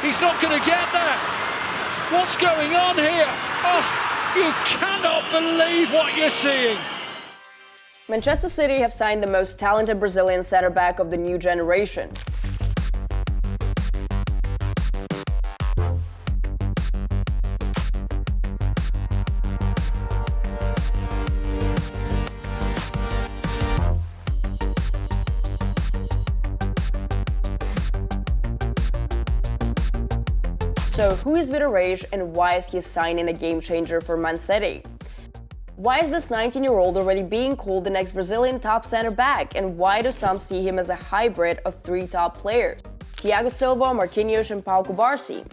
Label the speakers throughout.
Speaker 1: He's not going to get there. What's going on here? Oh, you cannot believe what you're seeing.
Speaker 2: Manchester City have signed the most talented Brazilian center-back of the new generation. So who is Vitor Reis and why is he signing a game-changer for Man City? Why is this 19-year-old already being called the next Brazilian top center-back, and why do some see him as a hybrid of three top players? Thiago Silva, Marquinhos and Pau Cubarsi.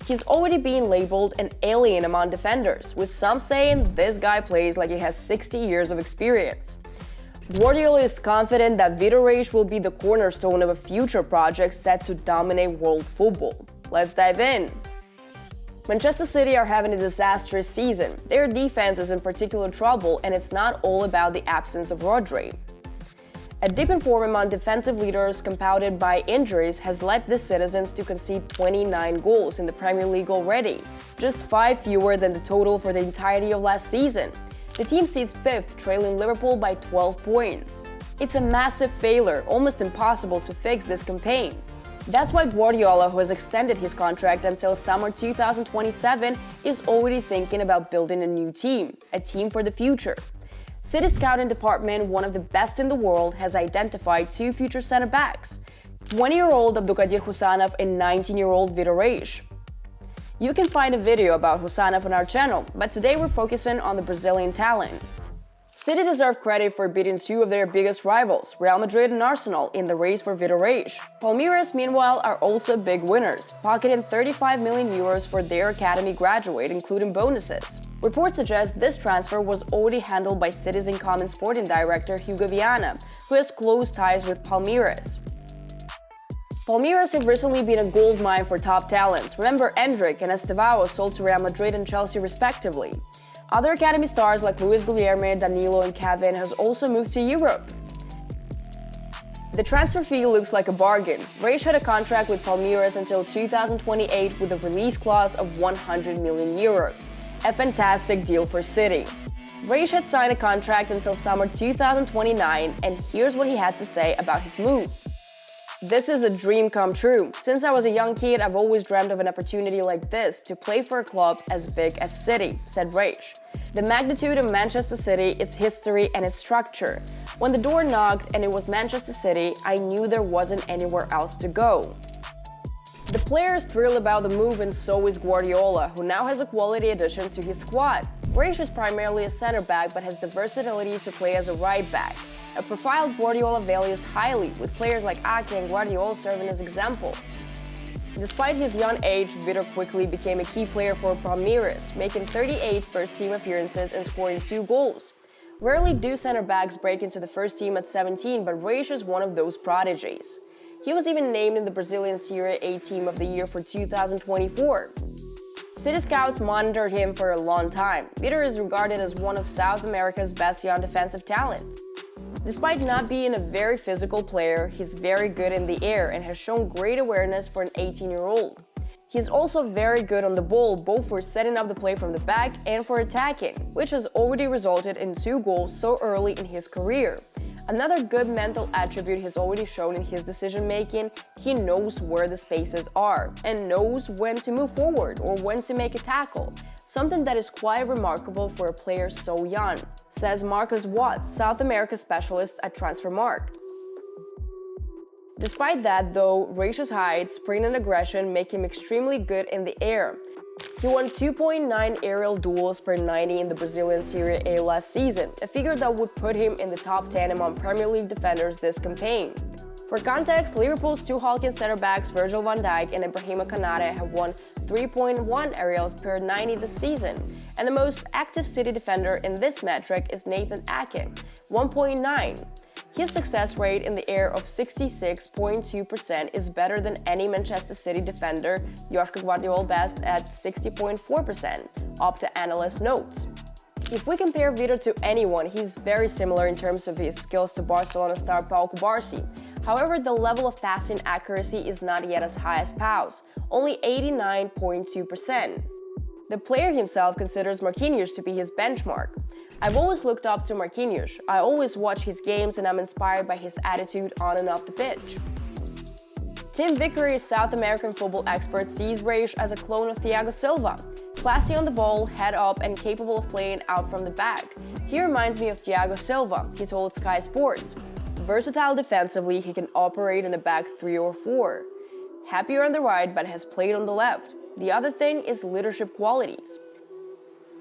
Speaker 2: He's already being labeled an alien among defenders, with some saying this guy plays like he has 60 years of experience. Guardiola is confident that Vitor Reis will be the cornerstone of a future project set to dominate world football. Let's dive in. Manchester City are having a disastrous season. Their defense is in particular trouble, and it's not all about the absence of Rodri. A dip in form among defensive leaders compounded by injuries has led the citizens to concede 29 goals in the Premier League already, just 5 fewer than the total for the entirety of last season. The team sits 5th, trailing Liverpool by 12 points. It's a massive failure, almost impossible to fix this campaign. That's why Guardiola, who has extended his contract until summer 2027, is already thinking about building a new team, a team for the future. City's scouting department, one of the best in the world, has identified 2 future center-backs, 20-year-old Abdulkadir Husanov and 19-year-old Vitor Reis. You can find a video about Husanov on our channel, but today we're focusing on the Brazilian talent. City deserve credit for beating 2 of their biggest rivals, Real Madrid and Arsenal, in the race for Vitor Reis. Palmeiras, meanwhile, are also big winners, pocketing 35 million euros for their academy graduate, including bonuses. Reports suggest this transfer was already handled by City's incoming sporting director Hugo Viana, who has close ties with Palmeiras. Palmeiras have recently been a gold mine for top talents. Remember Endrick and Estevao sold to Real Madrid and Chelsea respectively. Other academy stars like Luis Guilherme, Danilo and Kevin has also moved to Europe. The transfer fee looks like a bargain. Reis had a contract with Palmeiras until 2028 with a release clause of 100 million euros. A fantastic deal for City. Reis had signed a contract until summer 2029, and here's what he had to say about his move. This is a dream come true. Since I was a young kid, I've always dreamt of an opportunity like this to play for a club as big as City, said Reis. The magnitude of Manchester City, its history, and its structure. When the door knocked and it was Manchester City, I knew there wasn't anywhere else to go. The player is thrilled about the move, and so is Guardiola, who now has a quality addition to his squad. Reis is primarily a center-back but has the versatility to play as a right-back. A profile Guardiola values highly, with players like Ake and Guardiola serving as examples. Despite his young age, Vitor quickly became a key player for Palmeiras, making 38 first-team appearances and scoring 2 goals. Rarely do center-backs break into the first team at 17, but Reis is one of those prodigies. He was even named in the Brazilian Serie A Team of the Year for 2024. City scouts monitored him for a long time. Vitor is regarded as one of South America's best young defensive talents. Despite not being a very physical player, he's very good in the air and has shown great awareness for an 18-year-old. He's also very good on the ball, both for setting up the play from the back and for attacking, which has already resulted in 2 goals so early in his career. Another good mental attribute he's already shown in his decision-making, he knows where the spaces are and knows when to move forward or when to make a tackle, something that is quite remarkable for a player so young, says Marcus Watts, South America specialist at Transfermarkt. Despite that, though, Reis' height, sprint and aggression make him extremely good in the air. He won 2.9 aerial duels per 90 in the Brazilian Serie A last season, a figure that would put him in the top 10 among Premier League defenders this campaign. For context, Liverpool's 2 Hulking center-backs Virgil van Dijk and Ibrahima Konate have won 3.1 aerials per 90 this season, and the most active City defender in this metric is Nathan Ake, 1.9. His success rate in the air of 66.2% is better than any Manchester City defender, Joshua Guardiola best at 60.4%, Opta analyst notes. If we compare Vitor to anyone, he's very similar in terms of his skills to Barcelona star Pau Cubarsi. However, the level of passing accuracy is not yet as high as Pau's, only 89.2%. The player himself considers Marquinhos to be his benchmark. I've always looked up to Marquinhos. I always watch his games and I'm inspired by his attitude on and off the pitch. Tim Vickery's South American football expert sees Reis as a clone of Thiago Silva. Classy on the ball, head up, and capable of playing out from the back. He reminds me of Thiago Silva, he told Sky Sports. Versatile defensively, he can operate in a back 3 or 4. Happier on the right, but has played on the left. The other thing is leadership qualities.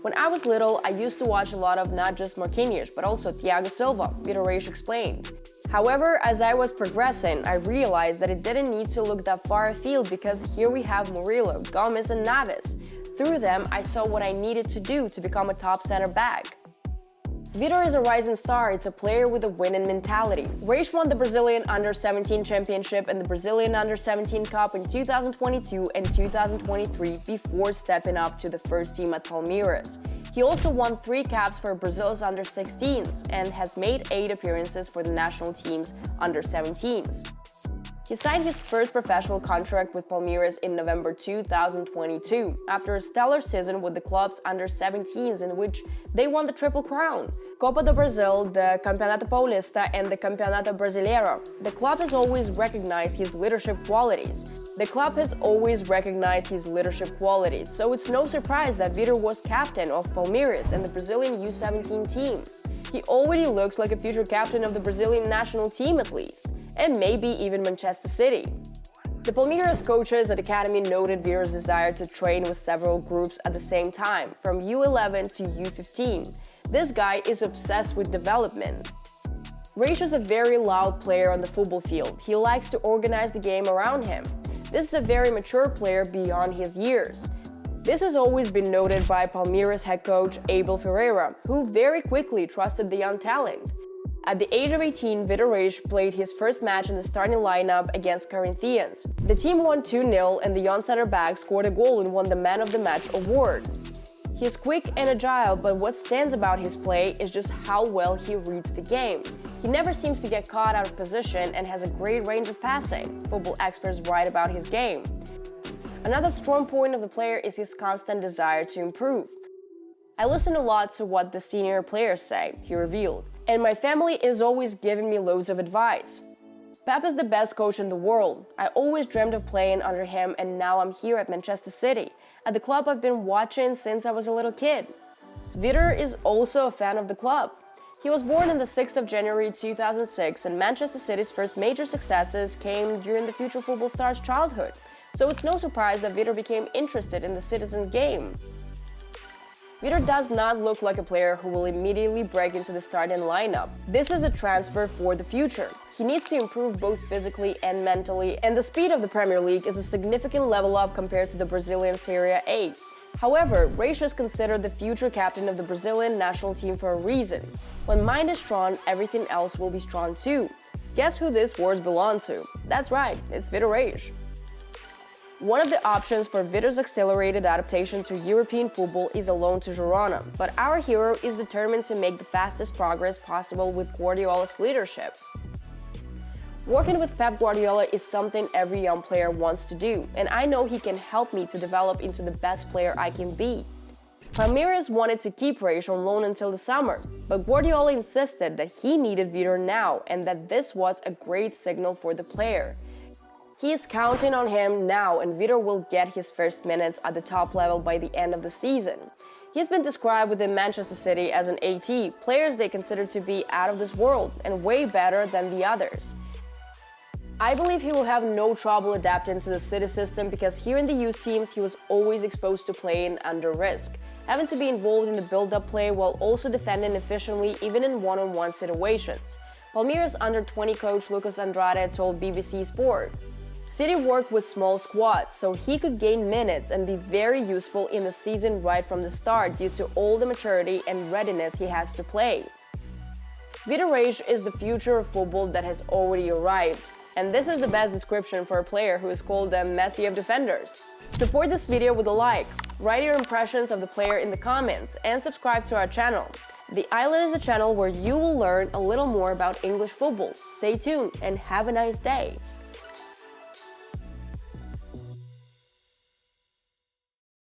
Speaker 2: When I was little, I used to watch a lot of not just Marquinhos, but also Thiago Silva, Vitor Reis explained. However, as I was progressing, I realized that it didn't need to look that far afield because here we have Murillo, Gomez, and Naves. Through them, I saw what I needed to do to become a top center back. Vitor is a rising star. It's a player with a winning mentality. Reis won the Brazilian Under-17 Championship and the Brazilian Under-17 Cup in 2022 and 2023 before stepping up to the first team at Palmeiras. He also won 3 caps for Brazil's Under-16s and has made 8 appearances for the national team's Under-17s. He signed his first professional contract with Palmeiras in November 2022, after a stellar season with the club's Under-17s in which they won the Triple Crown, Copa do Brasil, the Campeonato Paulista, and the Campeonato Brasileiro. The club has always recognized his leadership qualities. So it's no surprise that Vitor was captain of Palmeiras and the Brazilian U17 team. He already looks like a future captain of the Brazilian national team at least, and maybe even Manchester City. The Palmeiras coaches at Academy noted Vitor's desire to train with several groups at the same time, from U11 to U15. This guy is obsessed with development. Reis is a very loud player on the football field. He likes to organize the game around him. This is a very mature player beyond his years. This has always been noted by Palmeiras head coach Abel Ferreira, who very quickly trusted the young talent. At the age of 18, Vitor Reis played his first match in the starting lineup against Corinthians. The team won 2-0 and the young center back scored a goal and won the Man of the Match award. He's quick and agile, but what stands about his play is just how well he reads the game. He never seems to get caught out of position and has a great range of passing. Football experts write about his game. Another strong point of the player is his constant desire to improve. I listen a lot to what the senior players say, he revealed, and my family is always giving me loads of advice. Pep is the best coach in the world. I always dreamed of playing under him and now I'm here at Manchester City, at the club I've been watching since I was a little kid. Vitor is also a fan of the club. He was born on the 6th of January 2006 and Manchester City's first major successes came during the future football star's childhood. So it's no surprise that Vitor became interested in the citizen game. Vitor does not look like a player who will immediately break into the starting lineup. This is a transfer for the future. He needs to improve both physically and mentally, and the speed of the Premier League is a significant level up compared to the Brazilian Serie A. However, Reis is considered the future captain of the Brazilian national team for a reason. When mind is strong, everything else will be strong too. Guess who these words belong to? That's right, it's Vitor Reis. One of the options for Vitor's accelerated adaptation to European football is a loan to Girona, but our hero is determined to make the fastest progress possible with Guardiola's leadership. Working with Pep Guardiola is something every young player wants to do, and I know he can help me to develop into the best player I can be. Palmeiras wanted to keep Reis on loan until the summer, but Guardiola insisted that he needed Vitor now and that this was a great signal for the player. He is counting on him now and Vitor will get his first minutes at the top level by the end of the season. He's been described within Manchester City as an AT, players they consider to be out of this world and way better than the others. I believe he will have no trouble adapting to the City system because here in the youth teams he was always exposed to playing under risk, having to be involved in the build-up play while also defending efficiently even in one-on-one situations. Palmeiras under-20 coach Lucas Andrade told BBC Sport. City worked with small squads, so he could gain minutes and be very useful in the season right from the start due to all the maturity and readiness he has to play. Vitor Reis is the future of football that has already arrived, and this is the best description for a player who is called the Messi of defenders. Support this video with a like, write your impressions of the player in the comments, and subscribe to our channel. The Island is a channel where you will learn a little more about English football. Stay tuned and have a nice day.